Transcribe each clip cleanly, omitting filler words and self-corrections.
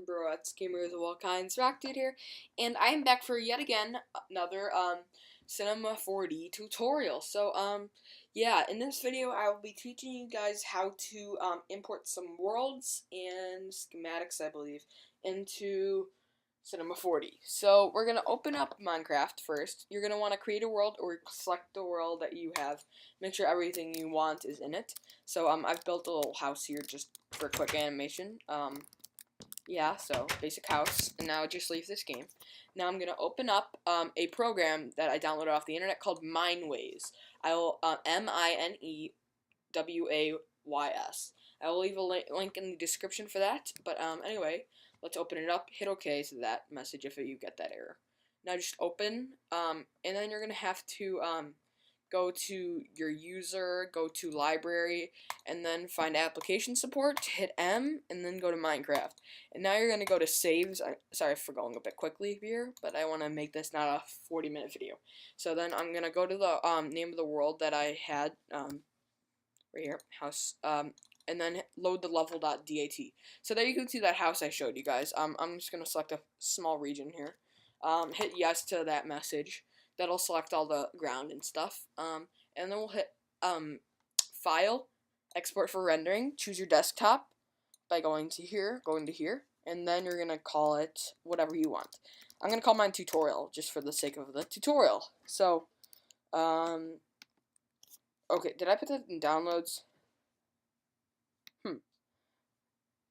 Gamers of all kinds, Rock Dude here, and I am back for yet again another Cinema 4D tutorial. So yeah, in this video I will be teaching you guys how to import some worlds and schematics, I believe, into Cinema 4D. So we're gonna open up Minecraft first. You're gonna want to create a world or select the world that you have. Make sure everything you want is in it. So I've built a little house here just for quick animation. Yeah, so basic house, and now just leave this game. Now I'm gonna open up a program that I downloaded off the internet called Mineways. I will MineWays. I will leave a link in the description for that. But anyway, let's open it up. Hit OK to that message if you get that error. Now just open, and then you're gonna have to go to your user, go to library, and then find application support, hit M, and then go to Minecraft. And now you're going to go to saves. Sorry for going a bit quickly here, but I want to make this not a 40-minute video. So then I'm going to go to the name of the world that I had, right here, house, and then load the level.dat. So there you can see that house I showed you guys. I'm just going to select a small region here. Hit yes to that message. That'll select all the ground and stuff. And then we'll hit File, Export for Rendering. Choose your desktop by going to here, and then you're gonna call it whatever you want. I'm gonna call mine tutorial just for the sake of the tutorial. So, okay, did I put that in downloads?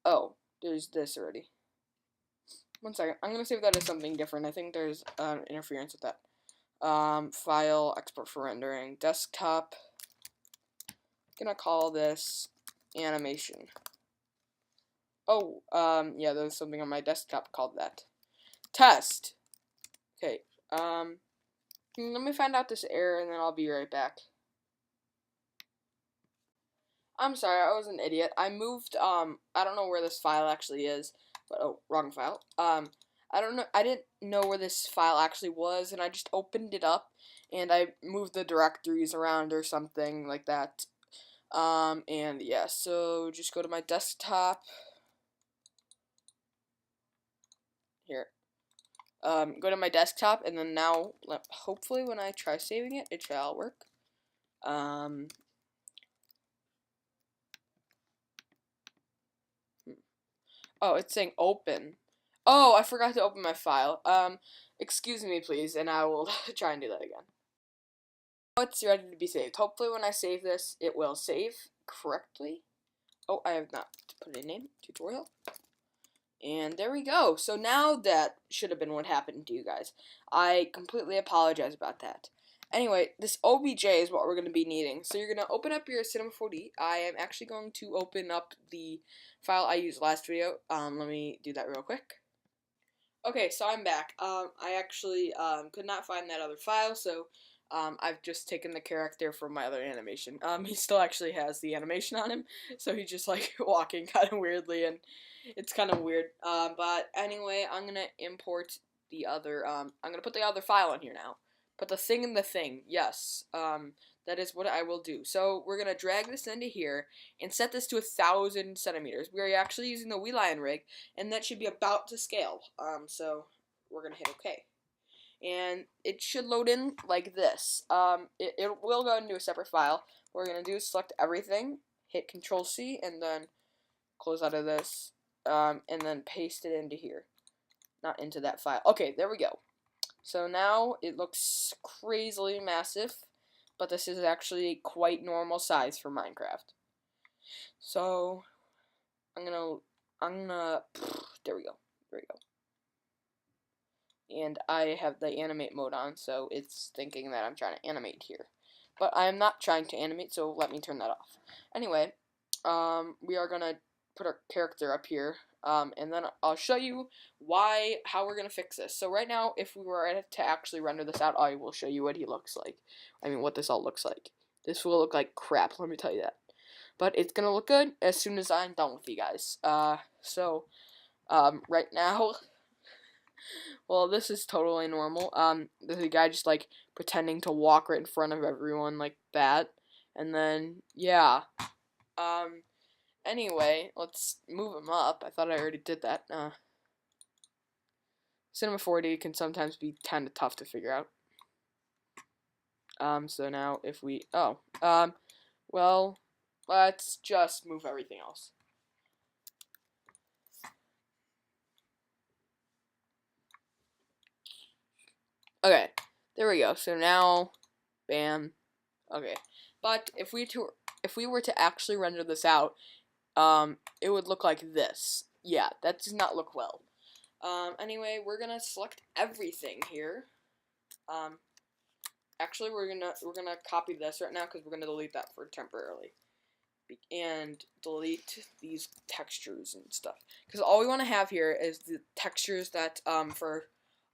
Oh, there's this already. One second, I'm gonna save that as something different. I think there's interference with that. File, export for rendering, desktop. Gonna call this animation. Oh, yeah, there's something on my desktop called that. Test. Okay, let me find out this error and then I'll be right back. I'm sorry, I was an idiot. I moved, I don't know where this file actually is, but, oh, wrong file. I don't know, I didn't know where this file actually was, and I just opened it up, and I moved the directories around or something like that. And yeah, so just go to my desktop. Here. Go to my desktop, and then now, hopefully when I try saving it, it shall work. Oh, it's saying open. Oh, I forgot to open my file. Excuse me, please, and I will try and do that again. Now it's ready to be saved. Hopefully when I save this, it will save correctly. Oh, I have not put a name, tutorial. And there we go. So now that should have been what happened to you guys. I completely apologize about that. Anyway, this OBJ is what we're going to be needing. So you're going to open up your Cinema 4D. I am actually going to open up the file I used last video. Let me do that real quick. Okay, so I'm back. I actually could not find that other file, so I've just taken the character from my other animation. He still actually has the animation on him, so he's just like walking kind of weirdly, and it's kind of weird. But anyway, I'm gonna import the other. I'm gonna put the other file in here now. Put the thing in the thing. Yes. That is what I will do. So we're gonna drag this into here and set this to 1,000 centimeters. We are actually using the clιc낸 rig, and that should be about to scale. So we're gonna hit OK. And it should load in like this. It will go into a separate file. What we're going to do is select everything, hit Control-C, and then close out of this, and then paste it into here. Not into that file. Okay, there we go. So now it looks crazily massive, but this is actually quite normal size for Minecraft. So, I'm gonna, there we go. And I have the animate mode on, so it's thinking that I'm trying to animate here. But I am not trying to animate, so let me turn that off. Anyway, we are going to put our character up here, and then I'll show you how we're going to fix this. So right now, if we were to actually render this out, I will show you what he looks like. I mean, what this all looks like. This will look like crap, let me tell you that. But it's going to look good as soon as I'm done with you guys. Right now, well, this is totally normal. There's a guy just, like, pretending to walk right in front of everyone like that. And then, yeah. Anyway, let's move him up. I thought I already did that. Cinema 4D can sometimes be kind of tough to figure out. So now if we, well, let's just move everything else. Okay, there we go. So now, bam. Okay, but if we were to actually render this out, it would look like this. Yeah, that does not look well. Anyway, we're gonna select everything here. Actually, we're gonna copy this right now because we're gonna delete that for temporarily, and delete these textures and stuff. Because all we want to have here is the textures that for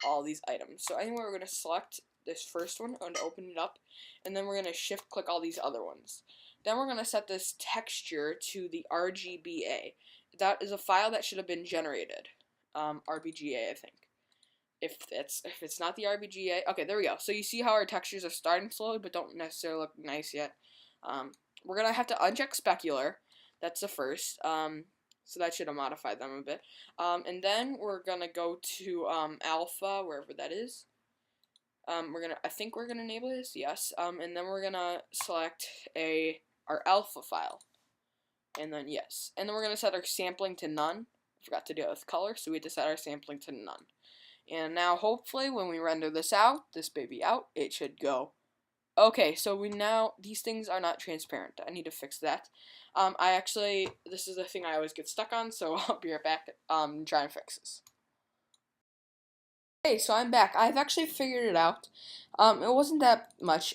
all these items. So anyway, we're gonna select this first one and open it up, and then we're gonna shift click all these other ones. Then we're gonna set this texture to the RGBA. That is a file that should have been generated. RBGA, I think. If it's not the RBGA, okay, there we go. So you see how our textures are starting to load, but don't necessarily look nice yet. We're gonna have to uncheck specular. That's the first. So that should have modified them a bit. And then we're gonna go to alpha, wherever that is. I think we're gonna enable this, yes. And then we're gonna select our alpha file, and then yes. And then we're gonna set our sampling to none. Forgot to do it with color, so we had to set our sampling to none. And now hopefully when we render this baby out, it should go. Okay, so these things are not transparent. I need to fix that. This is the thing I always get stuck on, so I'll be right back, trying to fix this. Okay, so I'm back. I've actually figured it out. It wasn't that much.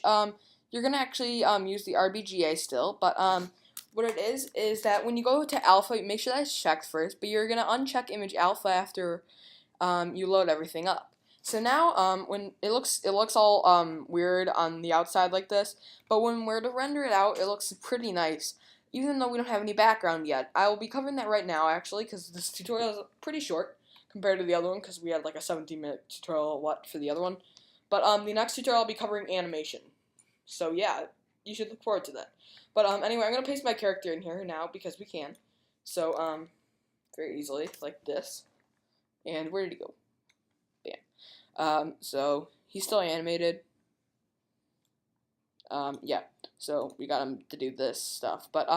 You're gonna actually, use the RBGA still, but, what it is that when you go to alpha, make sure that's checked first, but you're gonna uncheck image alpha after, you load everything up. So now, when it looks all weird on the outside like this, but when we're to render it out, it looks pretty nice, even though we don't have any background yet. I will be covering that right now, actually, because this tutorial is pretty short compared to the other one, because we had like a 17-minute tutorial for the other one. But the next tutorial I'll be covering animation. So yeah, you should look forward to that. But anyway, I'm gonna paste my character in here now because we can. So very easily like this. And where did he go? Bam. So he's still animated. Yeah. So we got him to do this stuff. But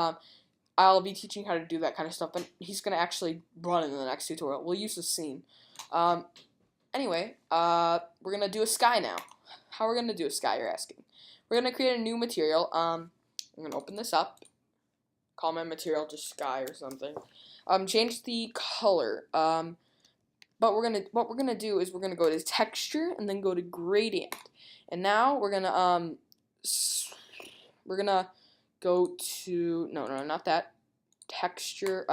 I'll be teaching how to do that kind of stuff. But he's gonna actually run in the next tutorial. We'll use the scene. Anyway, we're gonna do a sky now. How we're gonna do a sky? You're asking. We're gonna create a new material. I'm gonna open this up. Call my material just sky or something. Change the color. But what we're gonna do is we're gonna go to texture and then go to gradient, and now we're gonna go to no, not that, texture.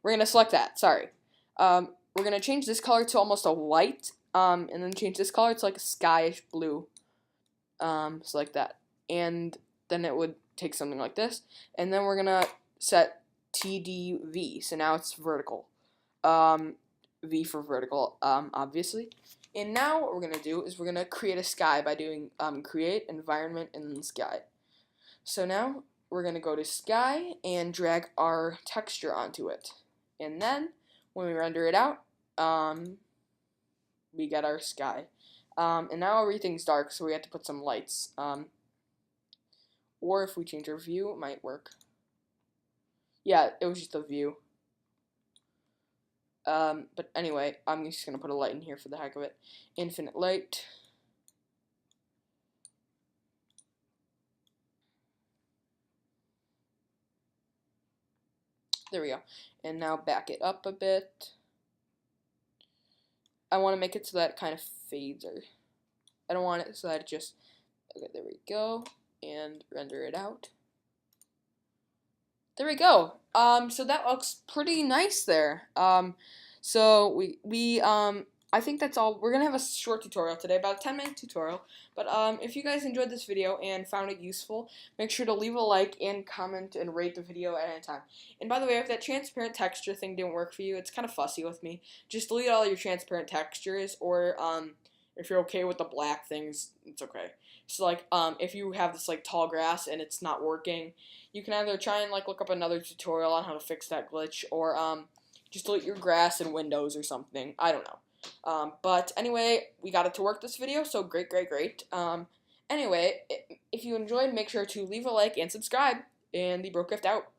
We're gonna select that. Sorry. We're gonna change this color to almost a white. And then change this color to like a skyish blue. So like that, and then it would take something like this, and then we're gonna set TDV. So now it's vertical. V for vertical, obviously. And now what we're gonna do is we're gonna create a sky by doing create environment and then sky. So now we're gonna go to sky and drag our texture onto it, and then when we render it out, we get our sky. And now everything's dark, so we have to put some lights. Or if we change our view, it might work. Yeah, it was just a view. But anyway, I'm just gonna put a light in here for the heck of it. Infinite light. There we go. And now back it up a bit. I want to make it so that it kind of fades, or I don't want it so that it just, okay, there we go, and render it out. There we go. So that looks pretty nice there. So I think that's all. We're gonna have a short tutorial today, about a 10-minute tutorial. But if you guys enjoyed this video and found it useful, make sure to leave a like and comment and rate the video at any time. And by the way, if that transparent texture thing didn't work for you, it's kind of fussy with me. Just delete all your transparent textures, or if you're okay with the black things, it's okay. So like if you have this like tall grass and it's not working, you can either try and like look up another tutorial on how to fix that glitch, or Just delete your grass and windows or something. I don't know. But anyway, we got it to work this video, so great. Anyway, if you enjoyed, make sure to leave a like and subscribe, and the BroCraft out.